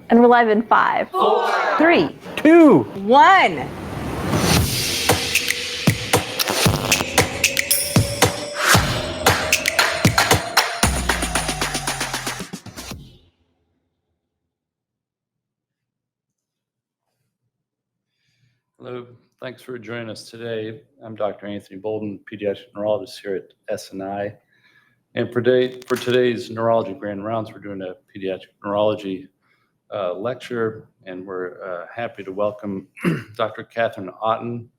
And we're live in 5, 4, 3, 2, 1. Hello, thanks for joining us today. I'm Dr. Anthony Bolden, pediatric neurologist here at SNI. And for today's neurology grand rounds, we're doing a pediatric neurology lecture, and we're happy to welcome Dr. Catherine Otten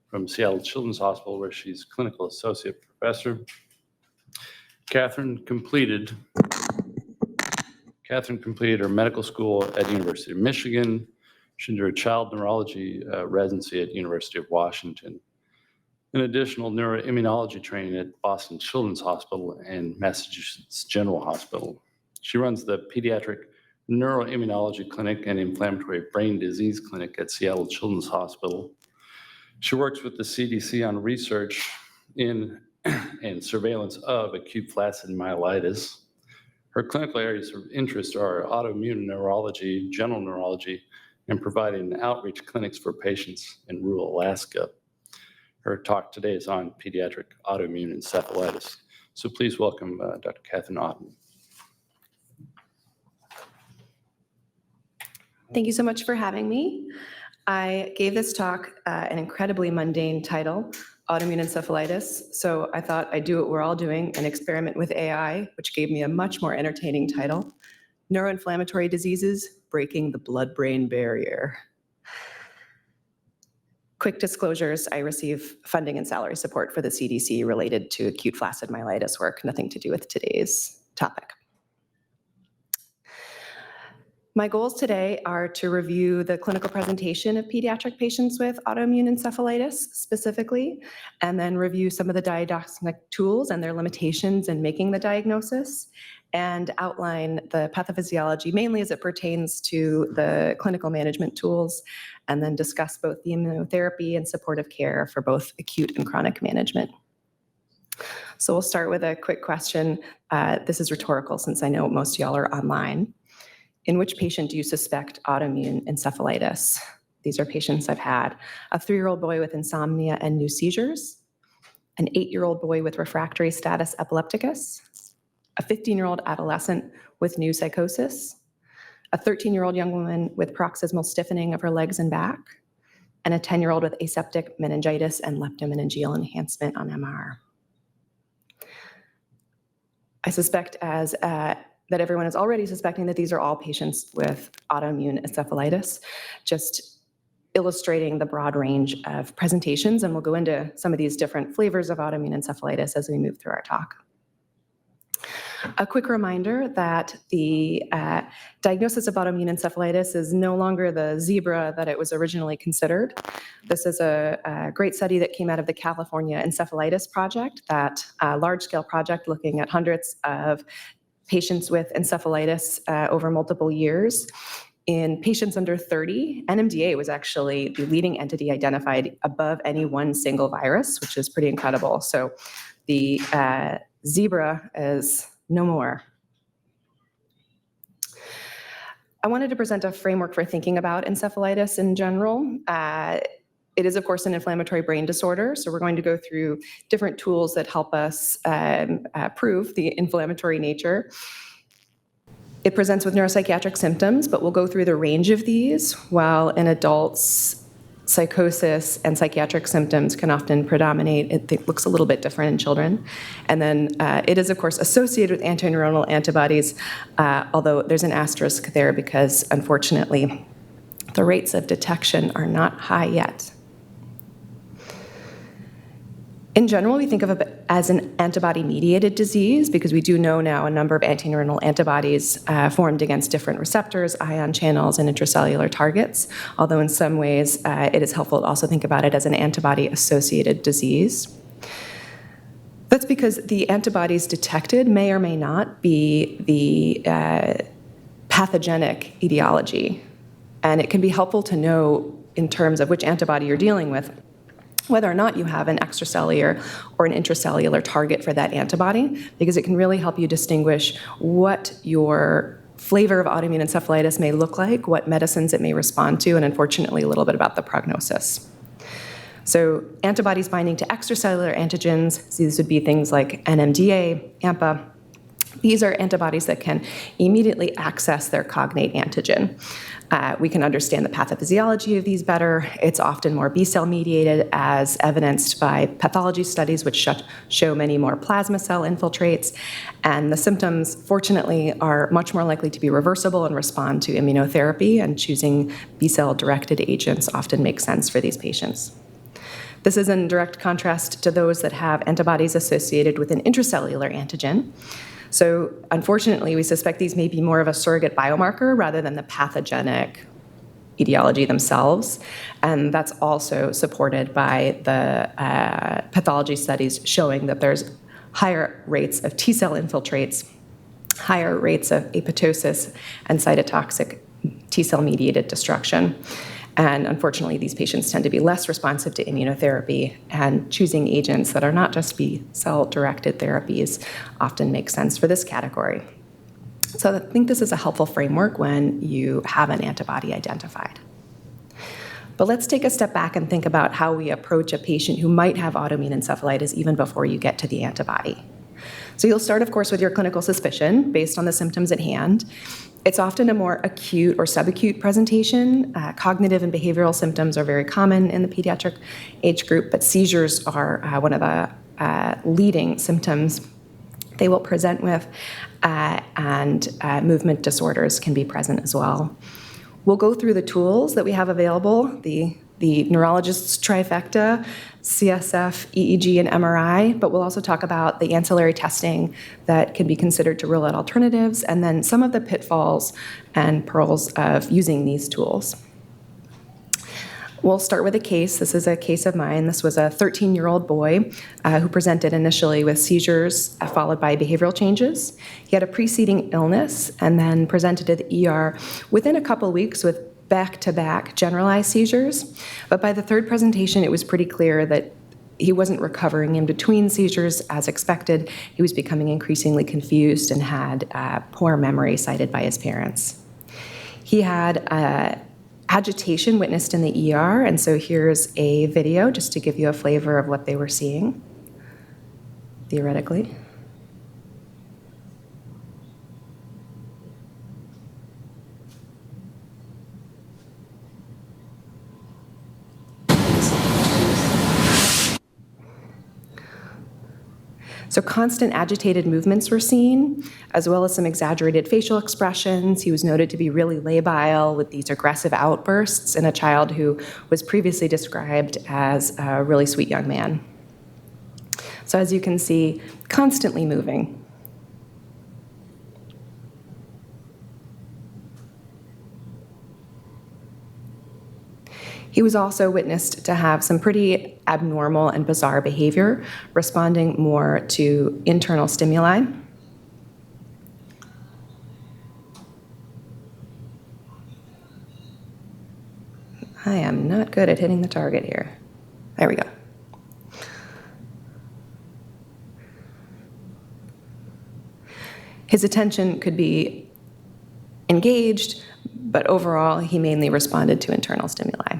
from Seattle Children's Hospital, where she's clinical associate professor. Catherine completed her medical school at University of Michigan. She did her child neurology residency at University of Washington. An additional neuroimmunology training at Boston Children's Hospital and Massachusetts General Hospital. She runs the Pediatric Neuroimmunology Clinic and Inflammatory Brain Disease Clinic at Seattle Children's Hospital. She works with the CDC on research in and surveillance of acute flaccid myelitis. Her clinical areas of interest are autoimmune neurology, general neurology, and providing outreach clinics for patients in rural Alaska. Her talk today is on pediatric autoimmune encephalitis. So please welcome Dr. Catherine Otten. Thank you so much for having me. I gave this talk an incredibly mundane title, Autoimmune Encephalitis. So I thought I'd do what we're all doing, an experiment with AI, which gave me a much more entertaining title, Neuroinflammatory Diseases, Breaking the Blood-Brain Barrier. Quick disclosures, I receive funding and salary support for the CDC related to acute flaccid myelitis work, nothing to do with today's topic. My goals today are to review the clinical presentation of pediatric patients with autoimmune encephalitis specifically, and then review some of the diagnostic tools and their limitations in making the diagnosis, and outline the pathophysiology, mainly as it pertains to the clinical management tools, and then discuss both the immunotherapy and supportive care for both acute and chronic management. So we'll start with a quick question. This is rhetorical since I know most of y'all are online. In which patient do you suspect autoimmune encephalitis? These are patients I've had. A 3-year-old boy with insomnia and new seizures, an 8-year-old boy with refractory status epilepticus, a 15-year-old adolescent with new psychosis, a 13-year-old young woman with paroxysmal stiffening of her legs and back, and a 10-year-old with aseptic meningitis and leptomeningeal enhancement on MR. I suspect that everyone is already suspecting that these are all patients with autoimmune encephalitis, just illustrating the broad range of presentations, and we'll go into some of these different flavors of autoimmune encephalitis as we move through our talk. A quick reminder that the diagnosis of autoimmune encephalitis is no longer the zebra that it was originally considered. This is a great study that came out of the California Encephalitis Project, that large-scale project looking at hundreds of patients with encephalitis over multiple years. In patients under 30, NMDA was actually the leading entity identified above any one single virus, which is pretty incredible. So the zebra is no more. I wanted to present a framework for thinking about encephalitis in general. It is, of course, an inflammatory brain disorder, so we're going to go through different tools that help us prove the inflammatory nature. It presents with neuropsychiatric symptoms, but we'll go through the range of these, while in adults, psychosis and psychiatric symptoms can often predominate. It looks a little bit different in children. And then it is, of course, associated with antineuronal antibodies, although there's an asterisk there because, unfortunately, the rates of detection are not high yet. In general, we think of it as an antibody-mediated disease because we do know now a number of antineuronal antibodies formed against different receptors, ion channels, and intracellular targets, although in some ways it is helpful to also think about it as an antibody-associated disease. That's because the antibodies detected may or may not be the pathogenic etiology, and it can be helpful to know in terms of which antibody you're dealing with whether or not you have an extracellular or an intracellular target for that antibody, because it can really help you distinguish what your flavor of autoimmune encephalitis may look like, what medicines it may respond to, and unfortunately a little bit about the prognosis. So antibodies binding to extracellular antigens, these would be things like NMDA, AMPA. These are antibodies that can immediately access their cognate antigen. We can understand the pathophysiology of these better. It's often more B-cell mediated, as evidenced by pathology studies, which show many more plasma cell infiltrates. And the symptoms, fortunately, are much more likely to be reversible and respond to immunotherapy, and choosing B-cell directed agents often makes sense for these patients. This is in direct contrast to those that have antibodies associated with an intracellular antigen. So unfortunately, we suspect these may be more of a surrogate biomarker rather than the pathogenic etiology themselves. And that's also supported by the pathology studies showing that there's higher rates of T-cell infiltrates, higher rates of apoptosis, and cytotoxic T-cell mediated destruction. And unfortunately, these patients tend to be less responsive to immunotherapy, and choosing agents that are not just B-cell-directed therapies often makes sense for this category. So I think this is a helpful framework when you have an antibody identified. But let's take a step back and think about how we approach a patient who might have autoimmune encephalitis even before you get to the antibody. So you'll start, of course, with your clinical suspicion based on the symptoms at hand. It's often a more acute or subacute presentation. Cognitive and behavioral symptoms are very common in the pediatric age group, but seizures are one of the leading symptoms they will present with, and movement disorders can be present as well. We'll go through the tools that we have available, the neurologist's trifecta, CSF, EEG, and MRI, but we'll also talk about the ancillary testing that can be considered to rule out alternatives, and then some of the pitfalls and pearls of using these tools. We'll start with a case. This is a case of mine. This was a 13-year-old boy who presented initially with seizures followed by behavioral changes. He had a preceding illness and then presented to the ER within a couple weeks with back-to-back generalized seizures. But by the third presentation, it was pretty clear that he wasn't recovering in between seizures as expected. He was becoming increasingly confused and had poor memory cited by his parents. He had agitation witnessed in the ER, and so here's a video just to give you a flavor of what they were seeing, theoretically. So constant agitated movements were seen, as well as some exaggerated facial expressions. He was noted to be really labile with these aggressive outbursts in a child who was previously described as a really sweet young man. So as you can see, constantly moving. He was also witnessed to have some pretty abnormal and bizarre behavior, responding more to internal stimuli. I am not good at hitting the target here. There we go. His attention could be engaged, but overall, he mainly responded to internal stimuli.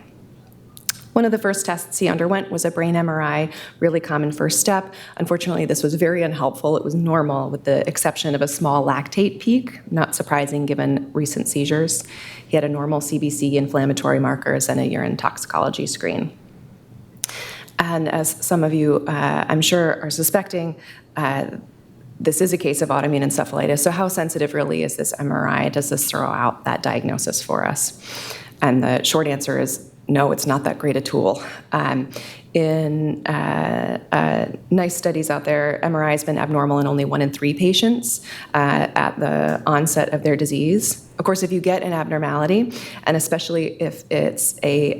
One of the first tests he underwent was a brain MRI, really common first step. Unfortunately, this was very unhelpful. It was normal with the exception of a small lactate peak, not surprising given recent seizures. He had a normal CBC inflammatory markers and a urine toxicology screen. And as some of you, I'm sure, are suspecting, this is a case of autoimmune encephalitis. So how sensitive really is this MRI? Does this throw out that diagnosis for us? And the short answer is no, it's not that great a tool. In nice studies out there, MRI has been abnormal in only 1 in 3 patients at the onset of their disease. Of course, if you get an abnormality, and especially if it's a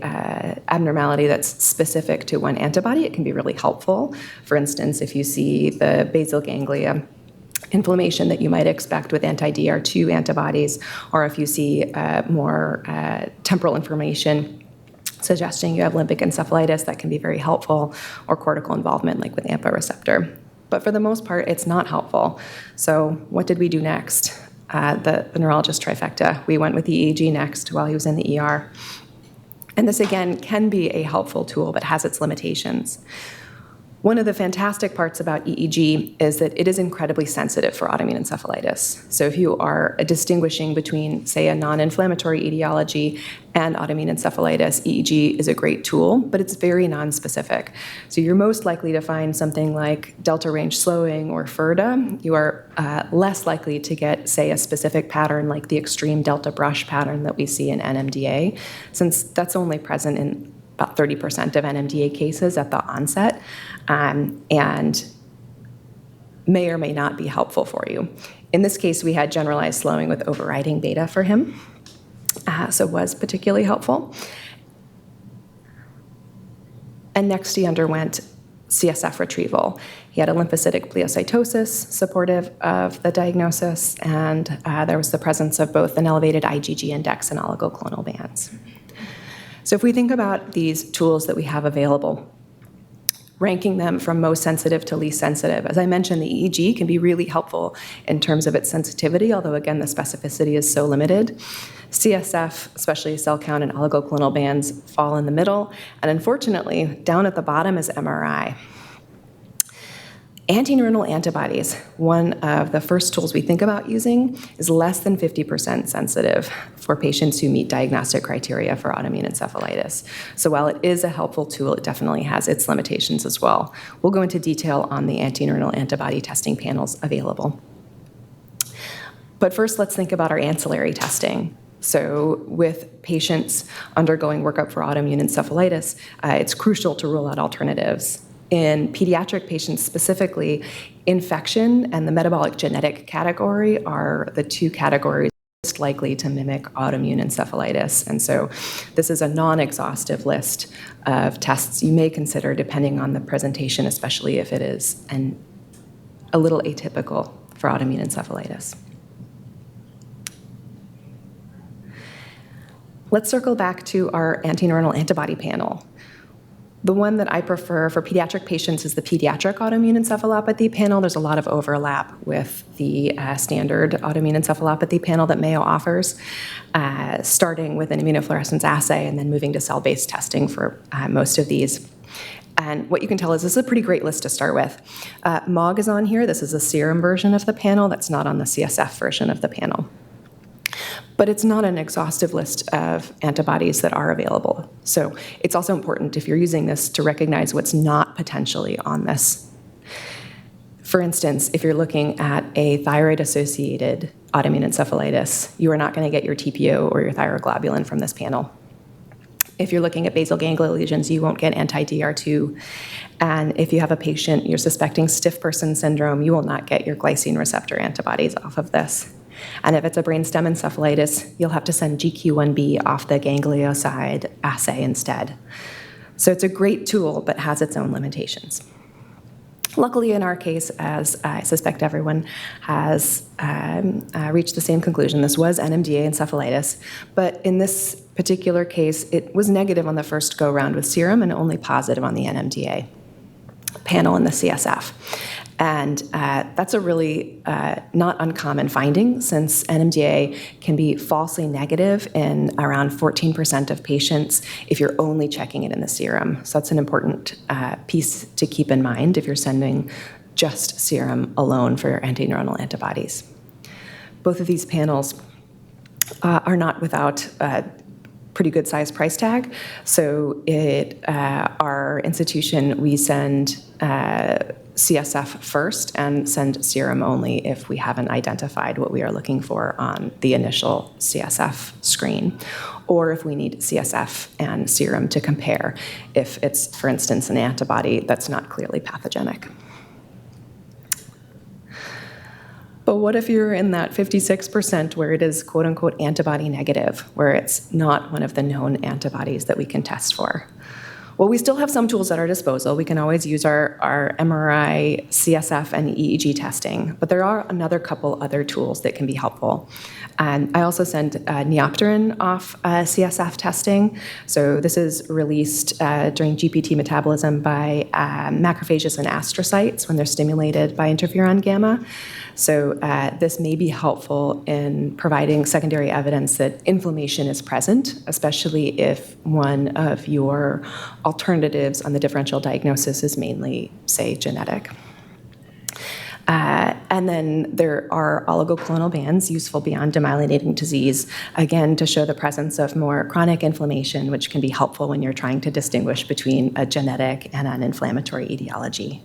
abnormality that's specific to one antibody, it can be really helpful. For instance, if you see the basal ganglia inflammation that you might expect with anti-DR2 antibodies, or if you see more temporal inflammation suggesting you have limbic encephalitis, that can be very helpful, or cortical involvement like with AMPA receptor. But for the most part, it's not helpful. So what did we do next? the neurologist trifecta. We went with the EEG next while he was in the ER. And this, again, can be a helpful tool, but has its limitations. One of the fantastic parts about EEG is that it is incredibly sensitive for autoimmune encephalitis. So if you are distinguishing between, say, a non-inflammatory etiology and autoimmune encephalitis, EEG is a great tool, but it's very nonspecific. So you're most likely to find something like delta range slowing or FIRDA. You are less likely to get, say, a specific pattern like the extreme delta brush pattern that we see in NMDA, since that's only present in about 30% of NMDA cases at the onset, and may or may not be helpful for you. In this case, we had generalized slowing with overriding beta for him, so was particularly helpful. And next he underwent CSF retrieval. He had a lymphocytic pleocytosis supportive of the diagnosis, and there was the presence of both an elevated IgG index and oligoclonal bands. So if we think about these tools that we have available, ranking them from most sensitive to least sensitive, as I mentioned, the EEG can be really helpful in terms of its sensitivity, although again, the specificity is so limited. CSF, especially cell count and oligoclonal bands, fall in the middle, and unfortunately, down at the bottom is MRI. Antineuronal antibodies, one of the first tools we think about using, is less than 50% sensitive for patients who meet diagnostic criteria for autoimmune encephalitis. So while it is a helpful tool, it definitely has its limitations as well. We'll go into detail on the antineuronal antibody testing panels available. But first, let's think about our ancillary testing. So with patients undergoing workup for autoimmune encephalitis, it's crucial to rule out alternatives. In pediatric patients specifically, infection and the metabolic genetic category are the two categories most likely to mimic autoimmune encephalitis. And so this is a non-exhaustive list of tests you may consider depending on the presentation, especially if it is a little atypical for autoimmune encephalitis. Let's circle back to our antineuronal antibody panel. The one that I prefer for pediatric patients is the pediatric autoimmune encephalopathy panel. There's a lot of overlap with the standard autoimmune encephalopathy panel that Mayo offers, starting with an immunofluorescence assay and then moving to cell-based testing for most of these. And what you can tell is this is a pretty great list to start with. MOG is on here. This is a serum version of the panel that's not on the CSF version of the panel. But it's not an exhaustive list of antibodies that are available. So it's also important, if you're using this, to recognize what's not potentially on this. For instance, if you're looking at a thyroid-associated autoimmune encephalitis, you are not going to get your TPO or your thyroglobulin from this panel. If you're looking at basal ganglia lesions, you won't get anti-DR2. And if you have a patient you're suspecting stiff person syndrome, you will not get your glycine receptor antibodies off of this. And if it's a brainstem encephalitis, you'll have to send GQ1B off the ganglioside assay instead. So it's a great tool, but has its own limitations. Luckily, in our case, as I suspect everyone has reached the same conclusion, this was NMDA encephalitis. But in this particular case, it was negative on the first go-round with serum and only positive on the NMDA panel in the CSF. And that's a really not uncommon finding, since NMDA can be falsely negative in around 14% of patients if you're only checking it in the serum. So that's an important piece to keep in mind if you're sending just serum alone for your antineuronal antibodies. Both of these panels are not without pretty good size price tag. So at our institution, we send CSF first and send serum only if we haven't identified what we are looking for on the initial CSF screen, or if we need CSF and serum to compare if it's, for instance, an antibody that's not clearly pathogenic. But what if you're in that 56% where it is quote unquote antibody negative, where it's not one of the known antibodies that we can test for? Well, we still have some tools at our disposal. We can always use our MRI, CSF, and EEG testing, but there are another couple other tools that can be helpful. And I also send neopterin off CSF testing. So this is released during GPT metabolism by macrophages and astrocytes when they're stimulated by interferon gamma. So this may be helpful in providing secondary evidence that inflammation is present, especially if one of your alternatives on the differential diagnosis is mainly, say, genetic. And then there are oligoclonal bands useful beyond demyelinating disease, again, to show the presence of more chronic inflammation, which can be helpful when you're trying to distinguish between a genetic and an inflammatory etiology.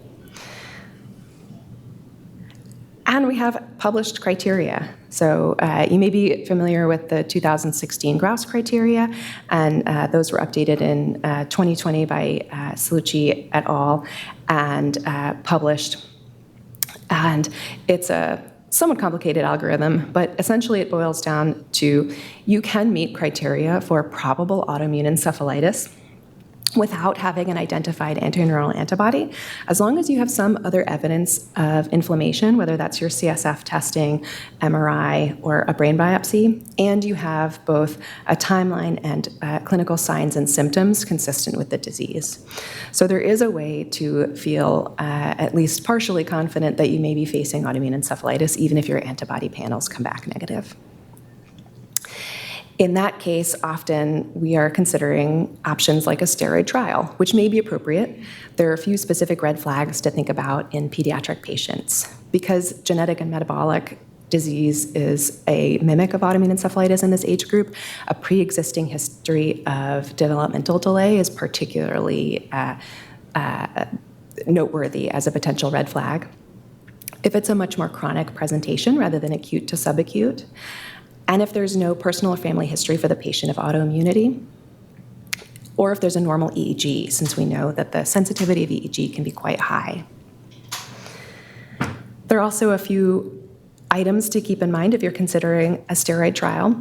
And we have published criteria. So you may be familiar with the 2016 Grouse criteria, and those were updated in 2020 by Salucci et al. And published. And it's a somewhat complicated algorithm, but essentially it boils down to you can meet criteria for probable autoimmune encephalitis without having an identified antineural antibody, as long as you have some other evidence of inflammation, whether that's your CSF testing, MRI, or a brain biopsy, and you have both a timeline and clinical signs and symptoms consistent with the disease. So there is a way to feel at least partially confident that you may be facing autoimmune encephalitis, even if your antibody panels come back negative. In that case, often we are considering options like a steroid trial, which may be appropriate. There are a few specific red flags to think about in pediatric patients. Because genetic and metabolic disease is a mimic of autoimmune encephalitis in this age group, a pre-existing history of developmental delay is particularly noteworthy as a potential red flag. If it's a much more chronic presentation rather than acute to subacute, and if there's no personal or family history for the patient of autoimmunity, or if there's a normal EEG, since we know that the sensitivity of EEG can be quite high. There are also a few items to keep in mind if you're considering a steroid trial.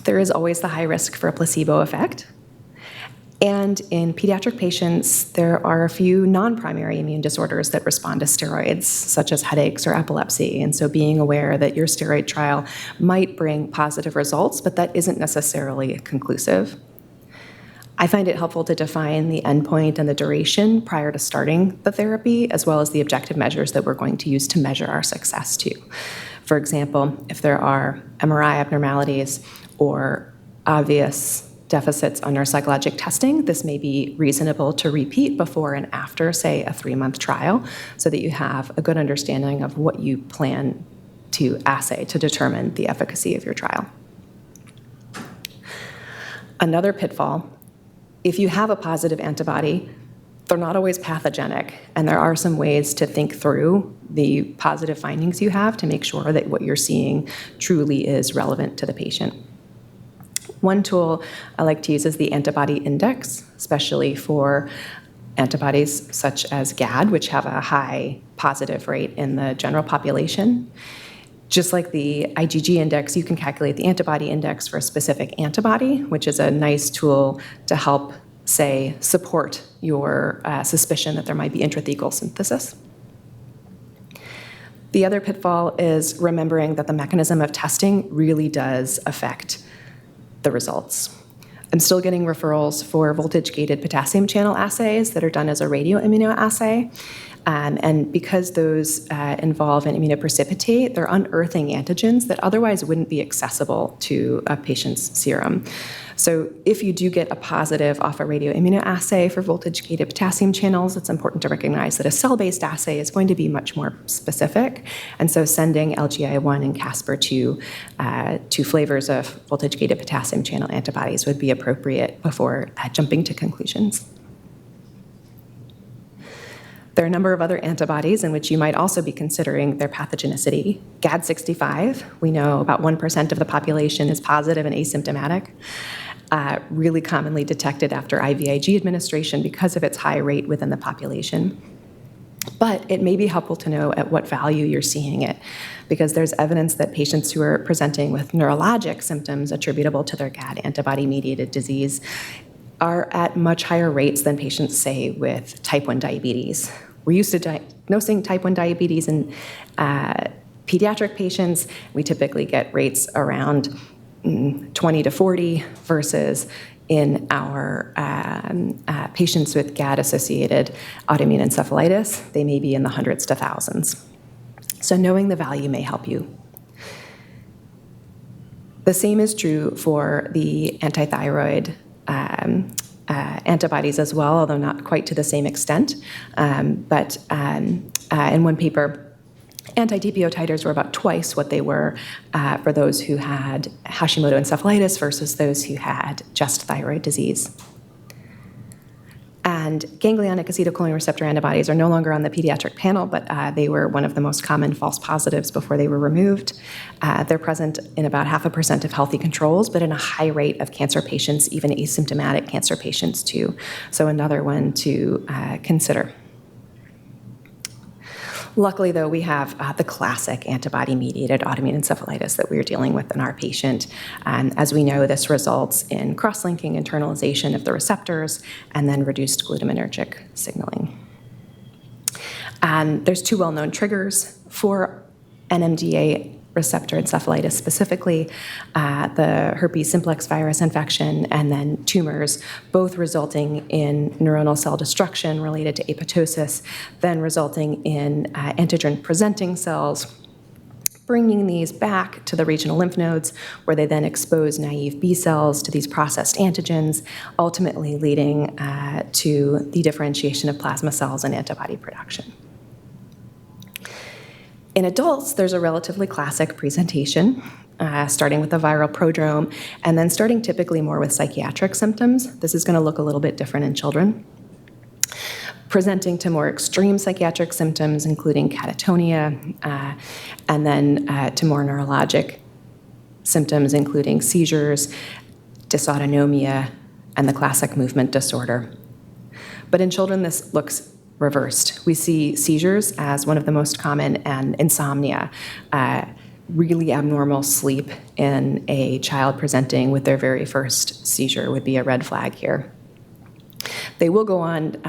There is always the high risk for a placebo effect. And in pediatric patients, there are a few non-primary immune disorders that respond to steroids, such as headaches or epilepsy. And so being aware that your steroid trial might bring positive results, but that isn't necessarily conclusive. I find it helpful to define the endpoint and the duration prior to starting the therapy, as well as the objective measures that we're going to use to measure our success too. For example, if there are MRI abnormalities or obvious deficits on neuropsychologic testing, this may be reasonable to repeat before and after, say, a 3-month trial, so that you have a good understanding of what you plan to assay to determine the efficacy of your trial. Another pitfall, if you have a positive antibody, they're not always pathogenic, and there are some ways to think through the positive findings you have to make sure that what you're seeing truly is relevant to the patient. One tool I like to use is the antibody index, especially for antibodies such as GAD, which have a high positive rate in the general population. Just like the IgG index, you can calculate the antibody index for a specific antibody, which is a nice tool to help, say, support your suspicion that there might be intrathecal synthesis. The other pitfall is remembering that the mechanism of testing really does affect the results. I'm still getting referrals for voltage-gated potassium channel assays that are done as a radioimmunoassay. And because those involve an immunoprecipitate, they're unearthing antigens that otherwise wouldn't be accessible to a patient's serum. So if you do get a positive off a radioimmunoassay for voltage-gated potassium channels, it's important to recognize that a cell-based assay is going to be much more specific. And so sending LGI1 and Caspr2 to flavors of voltage-gated potassium channel antibodies would be appropriate before jumping to conclusions. There are a number of other antibodies in which you might also be considering their pathogenicity. GAD65, we know about 1% of the population is positive and asymptomatic, really commonly detected after IVIG administration because of its high rate within the population. But it may be helpful to know at what value you're seeing it, because there's evidence that patients who are presenting with neurologic symptoms attributable to their GAD antibody-mediated disease are at much higher rates than patients, say, with type 1 diabetes. We're used to diagnosing type 1 diabetes in pediatric patients. We typically get rates around 20 to 40 versus in our patients with GAD-associated autoimmune encephalitis, they may be in the hundreds to thousands. So knowing the value may help you. The same is true for the antithyroid antibodies as well, although not quite to the same extent. But in one paper, anti-DPO titers were about twice what they were for those who had Hashimoto encephalitis versus those who had just thyroid disease. And ganglionic acetylcholine receptor antibodies are no longer on the pediatric panel, but they were one of the most common false positives before they were removed. They're present in about 0.5% of healthy controls, but in a high rate of cancer patients, even asymptomatic cancer patients too. So another one to consider. Luckily, though, we have the classic antibody-mediated autoimmune encephalitis that we're dealing with in our patient. As we know, this results in cross-linking internalization of the receptors and then reduced glutaminergic signaling. And there's two well-known triggers for NMDA receptor encephalitis, specifically the herpes simplex virus infection and then tumors, both resulting in neuronal cell destruction related to apoptosis, then resulting in antigen-presenting cells, bringing these back to the regional lymph nodes, where they then expose naive B cells to these processed antigens, ultimately leading to the differentiation of plasma cells and antibody production. In adults, there's a relatively classic presentation, starting with a viral prodrome, and then starting typically more with psychiatric symptoms. This is going to look a little bit different in children. Presenting to more extreme psychiatric symptoms, including catatonia, and then to more neurologic symptoms, including seizures, dysautonomia, and the classic movement disorder. But in children, this looks reversed. We see seizures as one of the most common, and insomnia, really abnormal sleep in a child presenting with their very first seizure would be a red flag here. They will go on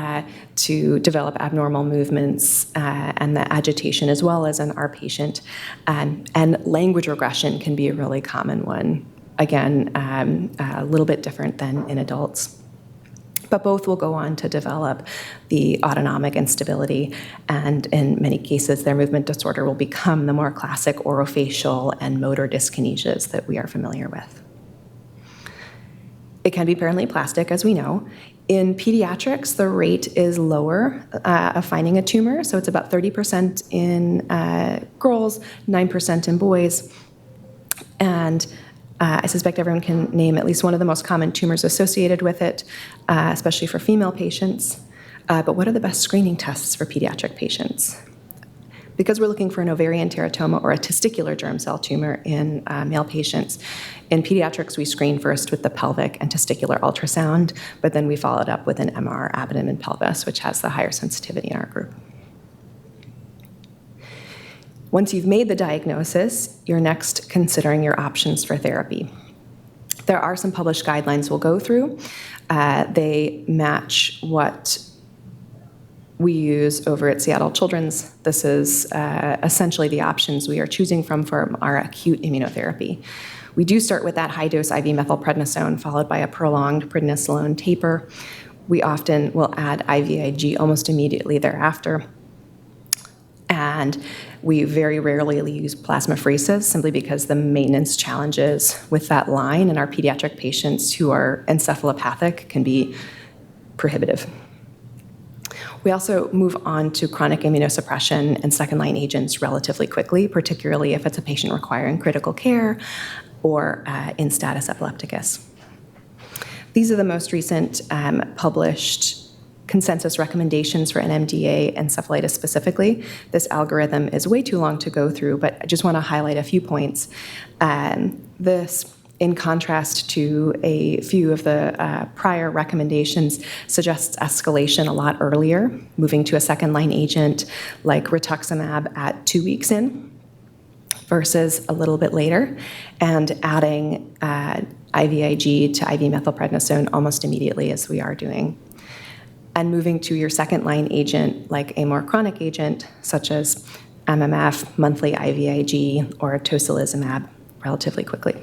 to develop abnormal movements and the agitation, as well as in our patient. And language regression can be a really common one. Again, a little bit different than in adults. But both will go on to develop the autonomic instability, and in many cases, their movement disorder will become the more classic orofacial and motor dyskinesias that we are familiar with. It can be paraneoplastic, as we know. In pediatrics, the rate is lower of finding a tumor, so it's about 30% in girls, 9% in boys, and I suspect everyone can name at least one of the most common tumors associated with it, especially for female patients. But what are the best screening tests for pediatric patients? Because we're looking for an ovarian teratoma or a testicular germ cell tumor in male patients, in pediatrics we screen first with the pelvic and testicular ultrasound, but then we followed up with an MR abdomen and pelvis, which has the higher sensitivity in our group. Once you've made the diagnosis, you're next considering your options for therapy. There are some published guidelines we'll go through. They match what we use over at Seattle Children's. This is essentially the options we are choosing from for our acute immunotherapy. We do start with that high-dose IV methylprednisolone, followed by a prolonged prednisolone taper. We often will add IVIG almost immediately thereafter. And we very rarely use plasmapheresis, simply because the maintenance challenges with that line in our pediatric patients who are encephalopathic can be prohibitive. We also move on to chronic immunosuppression and second-line agents relatively quickly, particularly if it's a patient requiring critical care or in status epilepticus. These are the most recent published consensus recommendations for NMDA encephalitis specifically. This algorithm is way too long to go through, but I just want to highlight a few points. This, in contrast to a few of the prior recommendations, suggests escalation a lot earlier, moving to a second-line agent like rituximab at 2 weeks in versus a little bit later, and adding IVIG to IV methylprednisolone almost immediately, as we are doing. And moving to your second-line agent, like a more chronic agent, such as MMF, monthly IVIG, or tocilizumab, relatively quickly.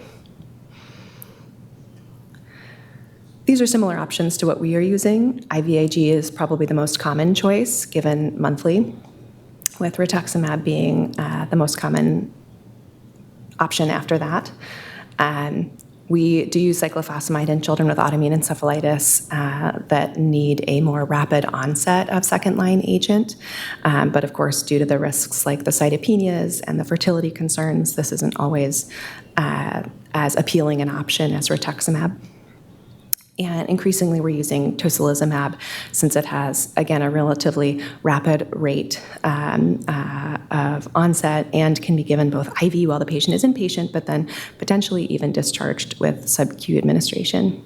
These are similar options to what we are using. IVIG is probably the most common choice, given monthly, with rituximab being the most common option after that. We do use cyclophosphamide in children with autoimmune encephalitis that need a more rapid onset of second-line agent. But of course, due to the risks like the cytopenias and the fertility concerns, this isn't always as appealing an option as rituximab. And increasingly, we're using tocilizumab since it has, again, a relatively rapid rate of onset and can be given both IV while the patient is inpatient, but then potentially even discharged with subQ administration.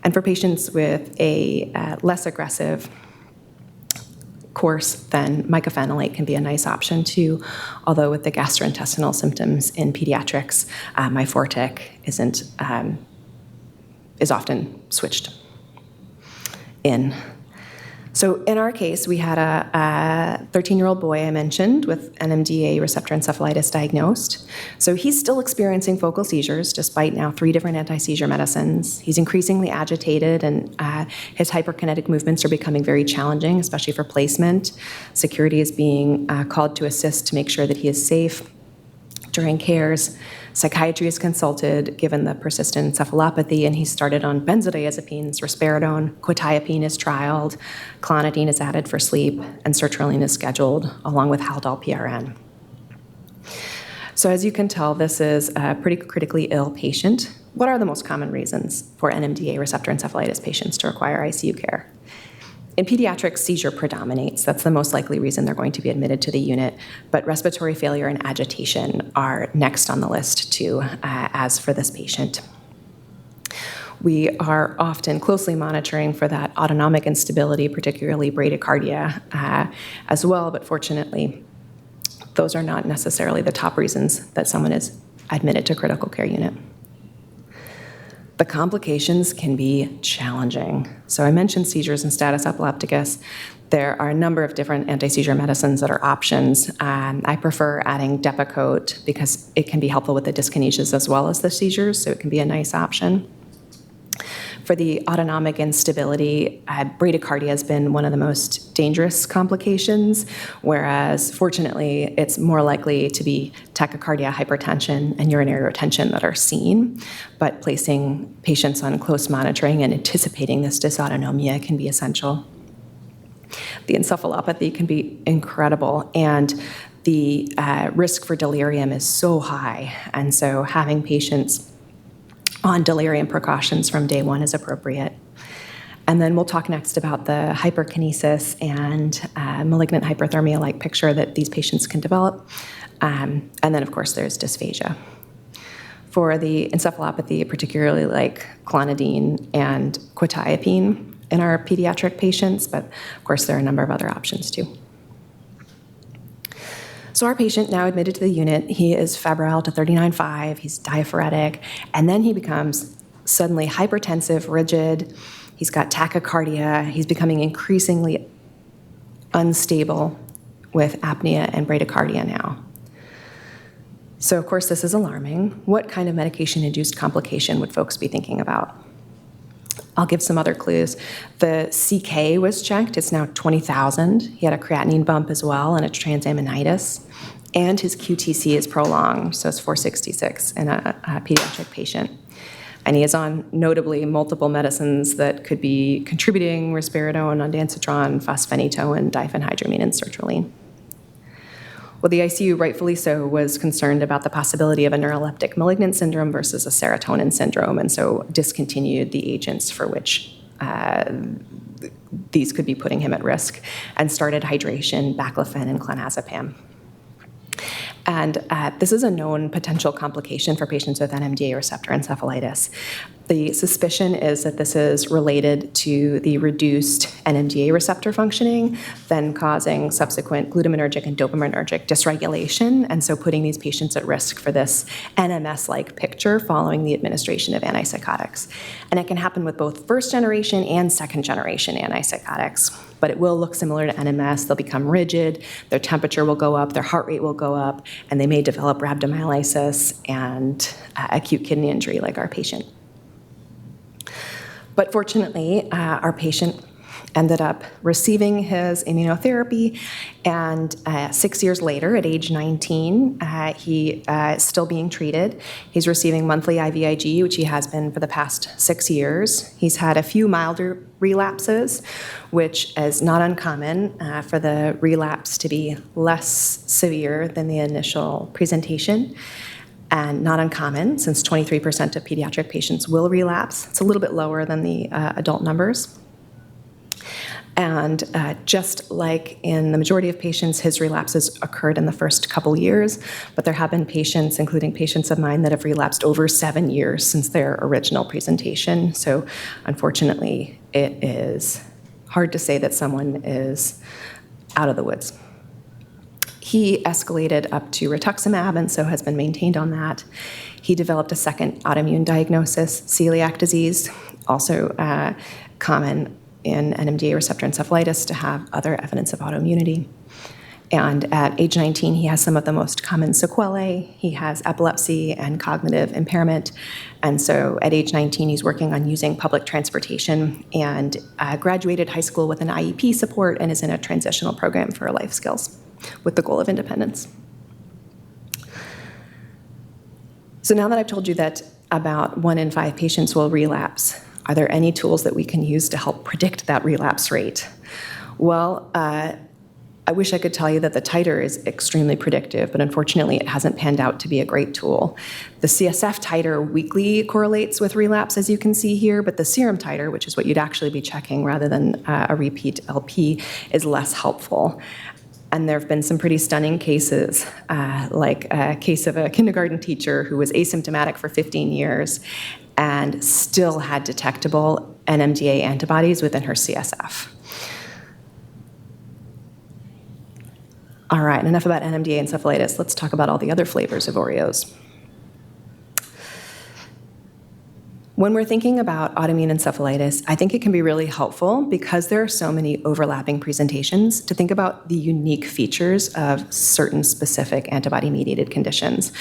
And for patients with a less aggressive course, then mycophenolate can be a nice option too, although with the gastrointestinal symptoms in pediatrics, Myfortic is often switched in. So in our case, we had a 13-year-old boy I mentioned with NMDA receptor encephalitis diagnosed. So he's still experiencing focal seizures despite now 3 different anti-seizure medicines. He's increasingly agitated and his hyperkinetic movements are becoming very challenging, especially for placement. Security is being called to assist to make sure that he is safe during cares. Psychiatry is consulted given the persistent encephalopathy, and he started on benzodiazepines, risperidone, quetiapine is trialed, clonidine is added for sleep, and sertraline is scheduled, along with Haldol PRN. So as you can tell, this is a pretty critically ill patient. What are the most common reasons for NMDA receptor encephalitis patients to require ICU care? In pediatrics, seizure predominates. That's the most likely reason they're going to be admitted to the unit, but respiratory failure and agitation are next on the list too, as for this patient. We are often closely monitoring for that autonomic instability, particularly bradycardia as well, but fortunately, those are not necessarily the top reasons that someone is admitted to critical care unit. The complications can be challenging. So I mentioned seizures and status epilepticus. There are a number of different anti-seizure medicines that are options. I prefer adding Depakote because it can be helpful with the dyskinesias as well as the seizures, so it can be a nice option. For the autonomic instability, bradycardia has been one of the most dangerous complications, whereas fortunately, it's more likely to be tachycardia, hypertension, and urinary retention that are seen. But placing patients on close monitoring and anticipating this dysautonomia can be essential. The encephalopathy can be incredible, and the risk for delirium is so high, and so having patients on delirium precautions from day one is appropriate. And then we'll talk next about the hyperkinesis and malignant hyperthermia-like picture that these patients can develop. And then, of course, there's dysphagia. For the encephalopathy, particularly like clonidine and quetiapine in our pediatric patients, but of course, there are a number of other options too. So our patient now admitted to the unit, he is febrile to 39.5, he's diaphoretic, and then he becomes suddenly hypertensive, rigid, he's got tachycardia, he's becoming increasingly unstable with apnea and bradycardia now. So of course this is alarming. What kind of medication-induced complication would folks be thinking about? I'll give some other clues. The CK was checked, it's now 20,000. He had a creatinine bump as well and a transaminitis. And his QTC is prolonged, so it's 466 in a pediatric patient. And he is on, notably, multiple medicines that could be contributing: risperidone, ondansetron, fosphenytoin, diphenhydramine, and sertraline. Well, the ICU, rightfully so, was concerned about the possibility of a neuroleptic malignant syndrome versus a serotonin syndrome, and so discontinued the agents for which these could be putting him at risk, and started hydration, baclofen, and clonazepam. And this is a known potential complication for patients with NMDA receptor encephalitis. The suspicion is that this is related to the reduced NMDA receptor functioning, then causing subsequent glutaminergic and dopaminergic dysregulation, and so putting these patients at risk for this NMS-like picture following the administration of antipsychotics. And it can happen with both first-generation and second-generation antipsychotics, but it will look similar to NMS. They'll become rigid, their temperature will go up, their heart rate will go up, and they may develop rhabdomyolysis and acute kidney injury like our patient. But fortunately, our patient ended up receiving his immunotherapy, and 6 years later, at age 19, he is still being treated. He's receiving monthly IVIG, which he has been for the past 6 years. He's had a few milder relapses, which is not uncommon for the relapse to be less severe than the initial presentation. And not uncommon, since 23% of pediatric patients will relapse. It's a little bit lower than the adult numbers. And just like in the majority of patients, his relapses occurred in the first couple years, but there have been patients, including patients of mine, that have relapsed over 7 years since their original presentation. So unfortunately, it is hard to say that someone is out of the woods. He escalated up to rituximab and so has been maintained on that. He developed a second autoimmune diagnosis, celiac disease, also common in NMDA receptor encephalitis to have other evidence of autoimmunity. And at age 19, he has some of the most common sequelae. He has epilepsy and cognitive impairment. And so at age 19, he's working on using public transportation and graduated high school with an IEP support and is in a transitional program for life skills with the goal of independence. So now that I've told you that about 1 in 5 patients will relapse, are there any tools that we can use to help predict that relapse rate? Well, I wish I could tell you that the titer is extremely predictive, but unfortunately it hasn't panned out to be a great tool. The CSF titer weakly correlates with relapse, as you can see here, but the serum titer, which is what you'd actually be checking rather than a repeat LP, is less helpful. And there have been some pretty stunning cases, like a case of a kindergarten teacher who was asymptomatic for 15 years and still had detectable NMDA antibodies within her CSF. All right, enough about NMDA encephalitis. Let's talk about all the other flavors of Oreos. When we're thinking about autoimmune encephalitis, I think it can be really helpful, because there are so many overlapping presentations, to think about the unique features of certain specific antibody-mediated conditions.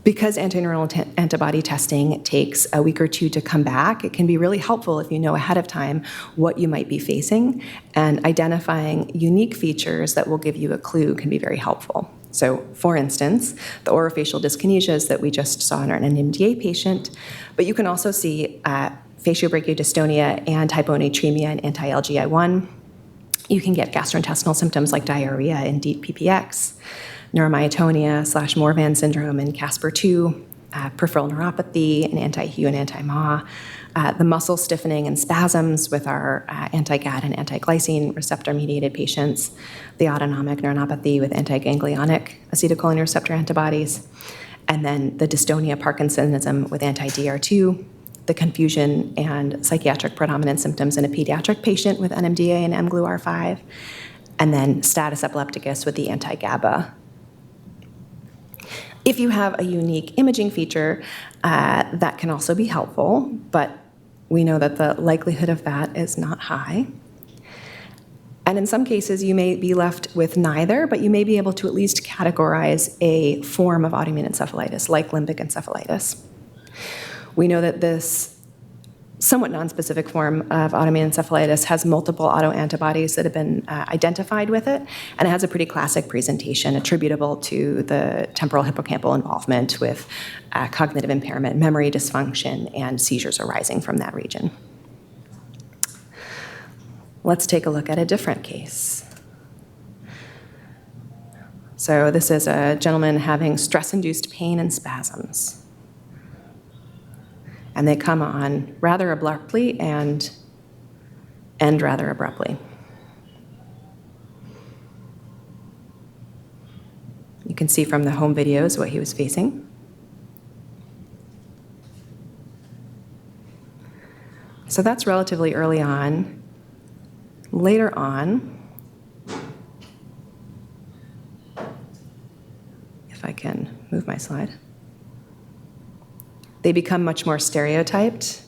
Because antineural antibody testing takes a week or 2 to come back, it can be really helpful if you know ahead of time what you might be facing, and identifying unique features that will give you a clue can be very helpful. So, for instance, the orofacial dyskinesias that we just saw in our NMDA patient, but you can also see faciobrachiodystonia and hyponatremia and anti-LGI1. You can get gastrointestinal symptoms like diarrhea and deep PPX, neuromyotonia/Morvan syndrome and Casper-2, peripheral neuropathy and anti-HU and anti-MA, the muscle stiffening and spasms with our anti-GAD and anti-glycine receptor-mediated patients, the autonomic neuronopathy with anti-ganglionic acetylcholine receptor antibodies, and then the dystonia Parkinsonism with anti-DR2, the confusion and psychiatric predominant symptoms in a pediatric patient with NMDA and mGlu-R5, and then status epilepticus with the anti-GABA. If you have a unique imaging feature, that can also be helpful, but we know that the likelihood of that is not high. And in some cases, you may be left with neither, but you may be able to at least categorize a form of autoimmune encephalitis, like limbic encephalitis. We know that this somewhat nonspecific form of autoimmune encephalitis has multiple autoantibodies that have been identified with it, and it has a pretty classic presentation attributable to the temporal hippocampal involvement with cognitive impairment, memory dysfunction, and seizures arising from that region. Let's take a look at a different case. So this is a gentleman having stress-induced pain and spasms. And they come on rather abruptly and end rather abruptly. You can see from the home videos what he was facing. So that's relatively early on. Later on, if I can move my slide, they become much more stereotyped,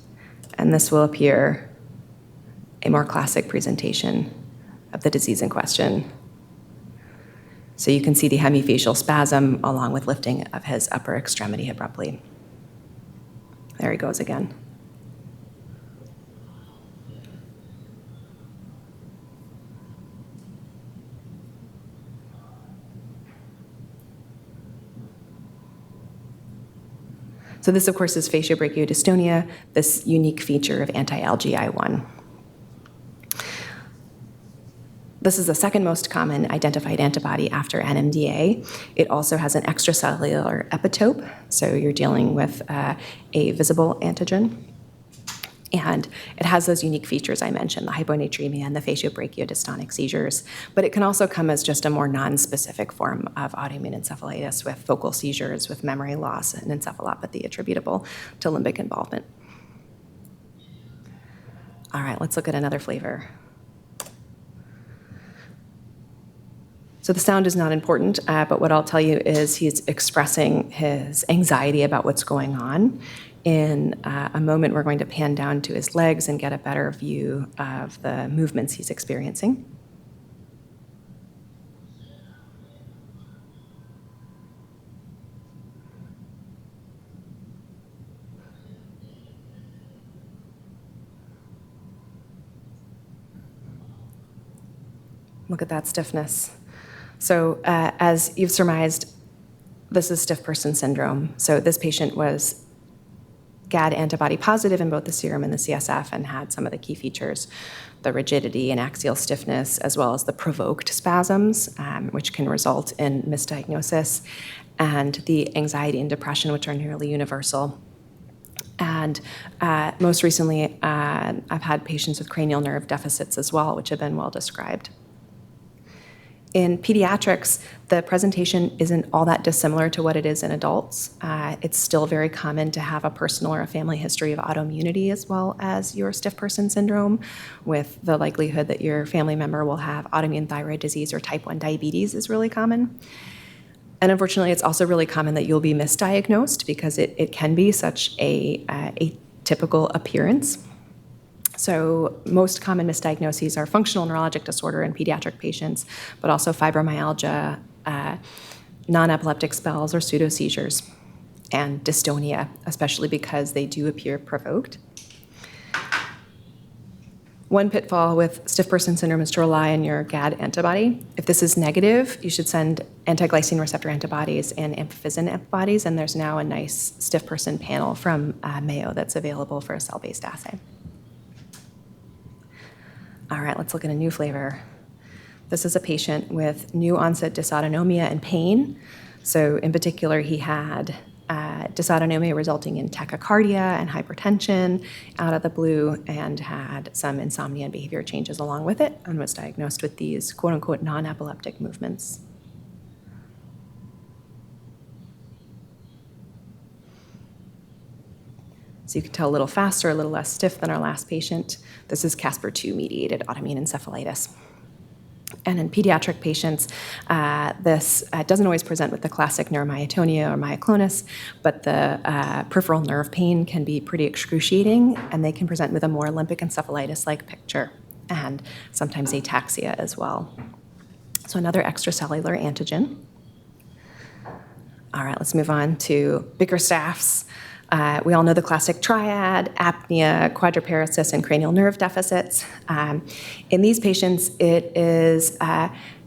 and this will appear a more classic presentation of the disease in question. So you can see the hemifacial spasm along with lifting of his upper extremity abruptly. There he goes again. So this, of course, is faciobrachiodystonia, this unique feature of anti-LGI1. This is the second most common identified antibody after NMDA. It also has an extracellular epitope, so you're dealing with a visible antigen. And it has those unique features I mentioned, the hyponatremia and the faciobrachiodystonic seizures. But it can also come as just a more non-specific form of autoimmune encephalitis with focal seizures, with memory loss, and encephalopathy attributable to limbic involvement. All right, let's look at another flavor. So the sound is not important, but what I'll tell you is he's expressing his anxiety about what's going on. In a moment, we're going to pan down to his legs and get a better view of the movements he's experiencing. Look at that stiffness. So as you've surmised, this is stiff person syndrome. So this patient was GAD antibody positive in both the serum and the CSF and had some of the key features, the rigidity and axial stiffness, as well as the provoked spasms, which can result in misdiagnosis, and the anxiety and depression, which are nearly universal. And most recently, I've had patients with cranial nerve deficits as well, which have been well described. In pediatrics, the presentation isn't all that dissimilar to what it is in adults. It's still very common to have a personal or a family history of autoimmunity as well as your stiff person syndrome, with the likelihood that your family member will have autoimmune thyroid disease or type 1 diabetes is really common. And unfortunately, it's also really common that you'll be misdiagnosed because it can be such a atypical appearance. So most common misdiagnoses are functional neurologic disorder in pediatric patients, but also fibromyalgia, non-epileptic spells or pseudoseizures, and dystonia, especially because they do appear provoked. One pitfall with stiff person syndrome is to rely on your GAD antibody. If this is negative, you should send anti-glycine receptor antibodies and amphiphysin antibodies, and there's now a nice stiff person panel from Mayo that's available for a cell-based assay. All right, let's look at a new flavor. This is a patient with new onset dysautonomia and pain. So in particular, he had dysautonomia resulting in tachycardia and hypertension out of the blue, and had some insomnia and behavior changes along with it, and was diagnosed with these quote-unquote non-epileptic movements. So you can tell a little faster, a little less stiff than our last patient. This is Casper-2 mediated autoimmune encephalitis. And in pediatric patients, this doesn't always present with the classic neuromyotonia or myoclonus, but the peripheral nerve pain can be pretty excruciating, and they can present with a more limbic encephalitis-like picture, and sometimes ataxia as well. So another extracellular antigen. All right, let's move on to Bickerstaff's. We all know the classic triad: apnea, quadriparesis, and cranial nerve deficits. In these patients, it is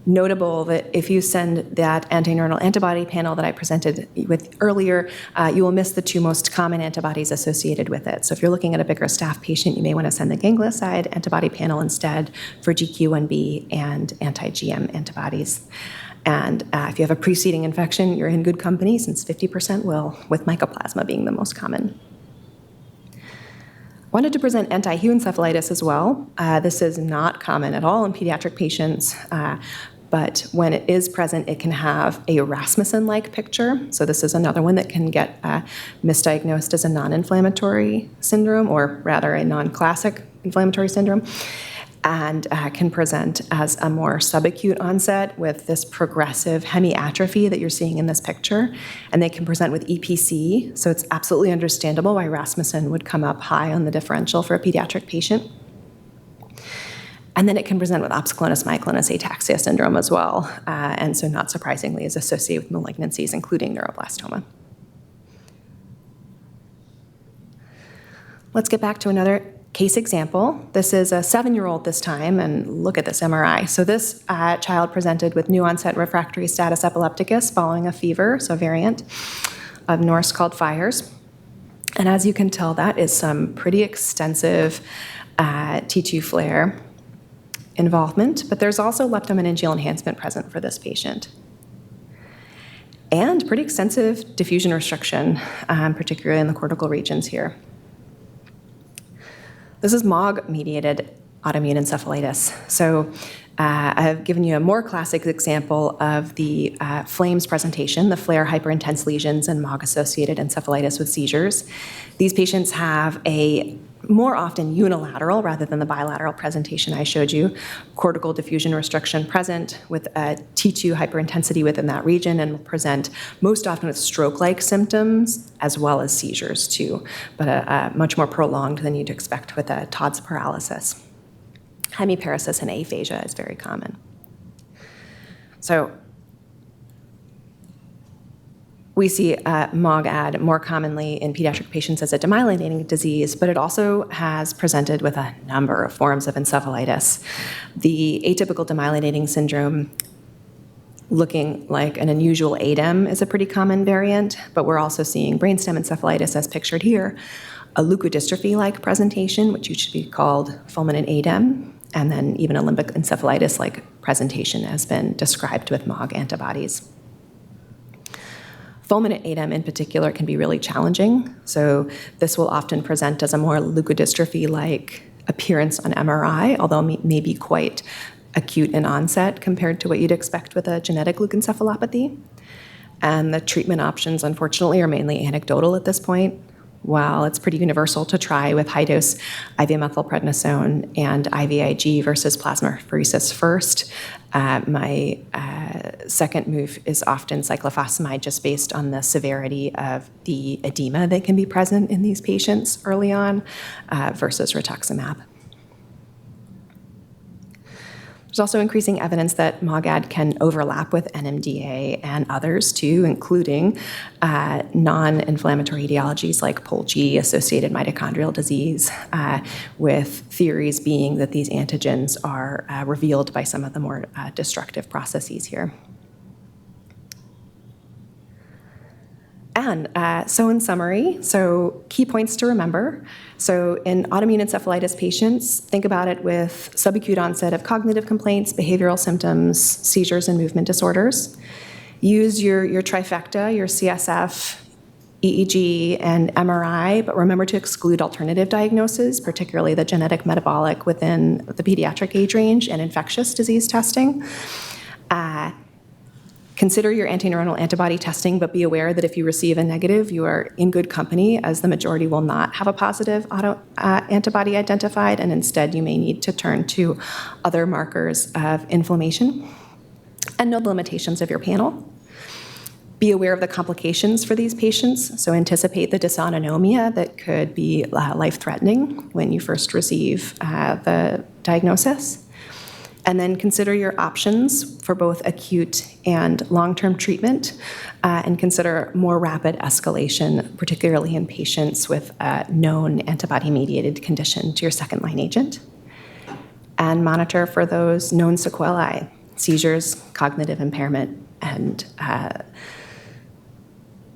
notable that if you send that antineuronal antibody panel that I presented with earlier, you will miss the two most common antibodies associated with it. So if you're looking at a Bickerstaff patient, you may want to send the ganglioside antibody panel instead for GQ1B and anti-GM antibodies. And if you have a preceding infection, you're in good company, since 50% will, with mycoplasma being the most common. Wanted to present anti-Hu encephalitis as well. This is not common at all in pediatric patients. But when it is present, it can have a Rasmussen-like picture. So this is another one that can get misdiagnosed as a non-inflammatory syndrome, or rather a non-classic inflammatory syndrome, and can present as a more subacute onset with this progressive hemiatrophy that you're seeing in this picture. And they can present with EPC, so it's absolutely understandable why Rasmussen would come up high on the differential for a pediatric patient. And then it can present with opsoclonus myoclonus ataxia syndrome as well, and so not surprisingly is associated with malignancies, including neuroblastoma. Let's get back to another case example. This is a 7-year-old this time, and look at this MRI. So this child presented with new onset refractory status epilepticus following a fever, so a variant of Norse called Fires. And as you can tell, that is some pretty extensive T2 flare involvement, but there's also leptomeningeal enhancement present for this patient. And pretty extensive diffusion restriction, particularly in the cortical regions here. This is MOG-mediated autoimmune encephalitis. So I've given you a more classic example of the FLAMES presentation, the flare hyperintense lesions and MOG-associated encephalitis with seizures. These patients have a more often unilateral rather than the bilateral presentation I showed you, cortical diffusion restriction present with a T2 hyperintensity within that region, and will present most often with stroke-like symptoms as well as seizures too, but much more prolonged than you'd expect with a Todd's paralysis. Hemiparesis and aphasia is very common. So we see MOG-AD more commonly in pediatric patients as a demyelinating disease, but it also has presented with a number of forms of encephalitis. The atypical demyelinating syndrome, looking like an unusual ADEM, is a pretty common variant, but we're also seeing brainstem encephalitis as pictured here, a leukodystrophy-like presentation, which should be called fulminant ADEM, and then even a limbic encephalitis-like presentation has been described with MOG antibodies. Fulminant ADEM in particular can be really challenging, so this will often present as a more leukodystrophy-like appearance on MRI, although may be quite acute in onset compared to what you'd expect with a genetic leukencephalopathy. And the treatment options, unfortunately, are mainly anecdotal at this point. While it's pretty universal to try with high-dose IV methylprednisone and IVIG versus plasmapheresis first, my second move is often cyclophosphamide, just based on the severity of the edema that can be present in these patients early on versus rituximab. There's also increasing evidence that MOG-AD can overlap with NMDA and others too, including non-inflammatory etiologies like POLG-associated mitochondrial disease, with theories being that these antigens are revealed by some of the more destructive processes here. And so in summary, key points to remember. So in autoimmune encephalitis patients, think about it with subacute onset of cognitive complaints, behavioral symptoms, seizures, and movement disorders. Use your trifecta, your CSF, EEG, and MRI, but remember to exclude alternative diagnoses, particularly the genetic metabolic within the pediatric age range and infectious disease testing. Consider your antineuronal antibody testing, but be aware that if you receive a negative, you are in good company, as the majority will not have a positive antibody identified, and instead you may need to turn to other markers of inflammation. And know the limitations of your panel. Be aware of the complications for these patients, so anticipate the dysautonomia that could be life-threatening when you first receive the diagnosis. And then consider your options for both acute and long-term treatment, and consider more rapid escalation, particularly in patients with a known antibody-mediated condition, to your second-line agent. And monitor for those known sequelae, seizures, cognitive impairment, and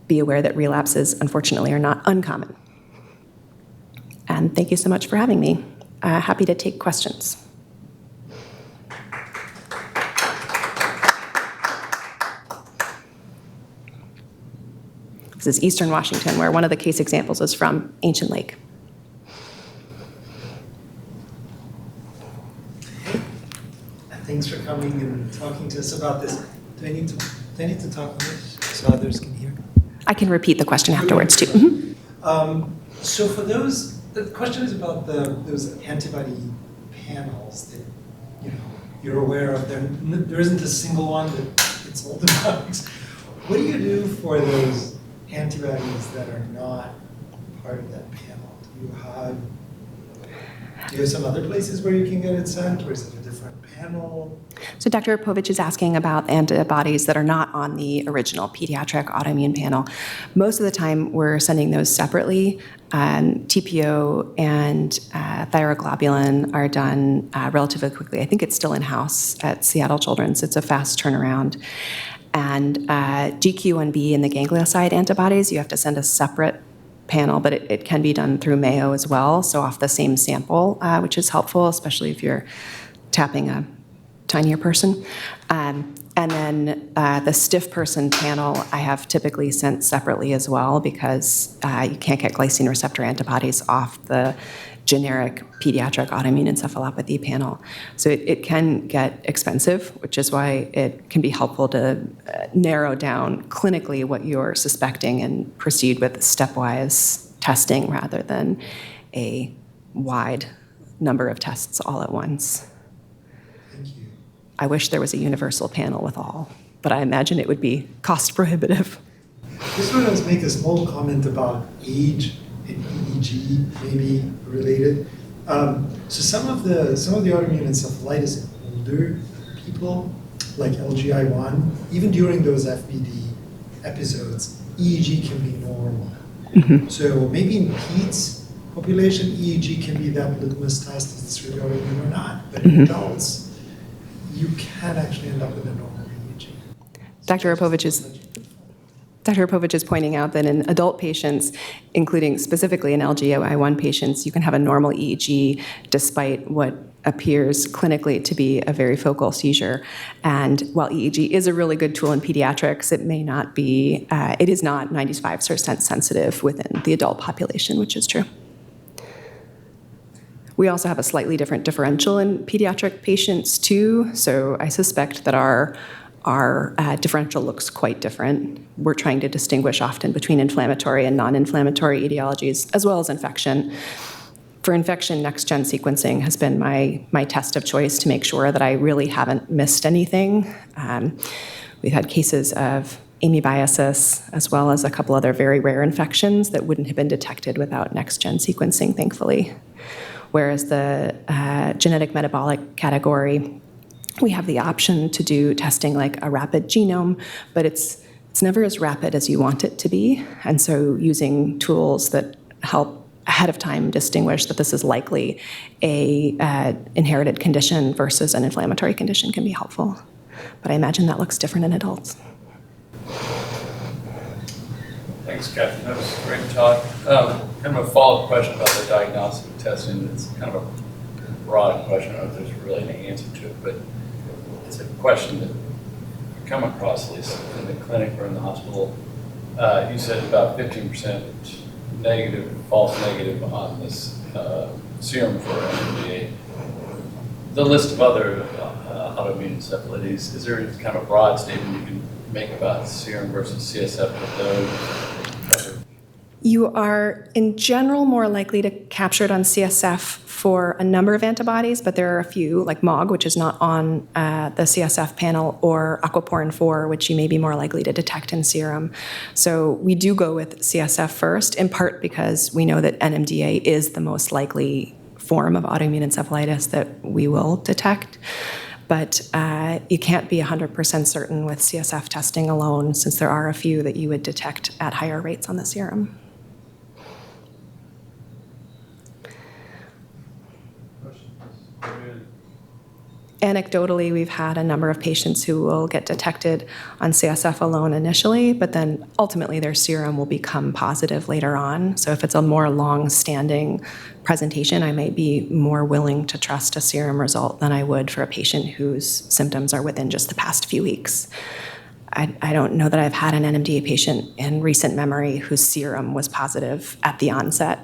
be aware that relapses, unfortunately, are not uncommon. And thank you so much for having me. Happy to take questions. This is Eastern Washington, where one of the case examples is from Ancient Lake. Thanks for coming and talking to us about this. Do I need to talk English so others can hear? I can repeat the question afterwards too. Mhm. So for those, the question is about those antibody panels that you're aware of. There isn't a single one that fits all the bugs. What do you do for those antibodies that are not part of that panel? Do you have some other places where you can get it sent, or is it a different panel? So Dr. Povich is asking about antibodies that are not on the original pediatric autoimmune panel. Most of the time, we're sending those separately. TPO and thyroglobulin are done relatively quickly. I think it's still in-house at Seattle Children's. It's a fast turnaround. And GQ1B and the ganglioside antibodies, you have to send a separate panel, but it can be done through Mayo as well, so off the same sample, which is helpful, especially if you're tapping a tinier person. And then the stiff person panel I have typically sent separately as well, because you can't get glycine receptor antibodies off the generic pediatric autoimmune encephalopathy panel. So it can get expensive, which is why it can be helpful to narrow down clinically what you're suspecting and proceed with stepwise testing rather than a wide number of tests all at once. Thank you. I wish there was a universal panel with all, but I imagine it would be cost prohibitive. Just want to make a small comment about age and EEG, maybe related. So some of the autoimmune encephalitis in older people, like LGI1, even during those FBD episodes, EEG can be normal. Mm-hmm. So maybe in peds population, EEG can be that litmus test if it's really autoimmune or not. But in adults, you can actually end up with a normal EEG. Dr. Povich is pointing out that in adult patients, including specifically in LGI1 patients, you can have a normal EEG despite what appears clinically to be a very focal seizure. And while EEG is a really good tool in pediatrics, it may not be, it is not 95% sensitive within the adult population, which is true. We also have a slightly different differential in pediatric patients too, so I suspect that our differential looks quite different. We're trying to distinguish often between inflammatory and non-inflammatory etiologies, as well as infection. For infection, next-gen sequencing has been my test of choice to make sure that I really haven't missed anything. We've had cases of amoebiasis, as well as a couple other very rare infections that wouldn't have been detected without next-gen sequencing, thankfully. Whereas the genetic metabolic category, we have the option to do testing like a rapid genome, but it's never as rapid as you want it to be. And so using tools that help ahead of time distinguish that this is likely a inherited condition versus an inflammatory condition can be helpful. But I imagine that looks different in adults. Thanks, Kathy. That was a great talk. Kind of a follow-up question about the diagnostic testing. It's kind of a broad question. I don't know if there's really an answer to it, but it's a question that you come across, at least in the clinic or in the hospital. You said about 15% negative, false negative on this serum for NMDA. The list of other autoimmune encephalitis, is there kind of a broad statement you can make about serum versus CSF with those? You are, in general, more likely to capture it on CSF for a number of antibodies, but there are a few, like MOG, which is not on the CSF panel, or aquaporin 4, which you may be more likely to detect in serum. So we do go with CSF first, in part because we know that NMDA is the most likely form of autoimmune encephalitis that we will detect. But you can't be 100% certain with CSF testing alone, since there are a few that you would detect at higher rates on the serum. Anecdotally, we've had a number of patients who will get detected on CSF alone initially, but then ultimately their serum will become positive later on. So if it's a more long-standing presentation, I may be more willing to trust a serum result than I would for a patient whose symptoms are within just the past few weeks. I don't know that I've had an NMDA patient in recent memory whose serum was positive at the onset.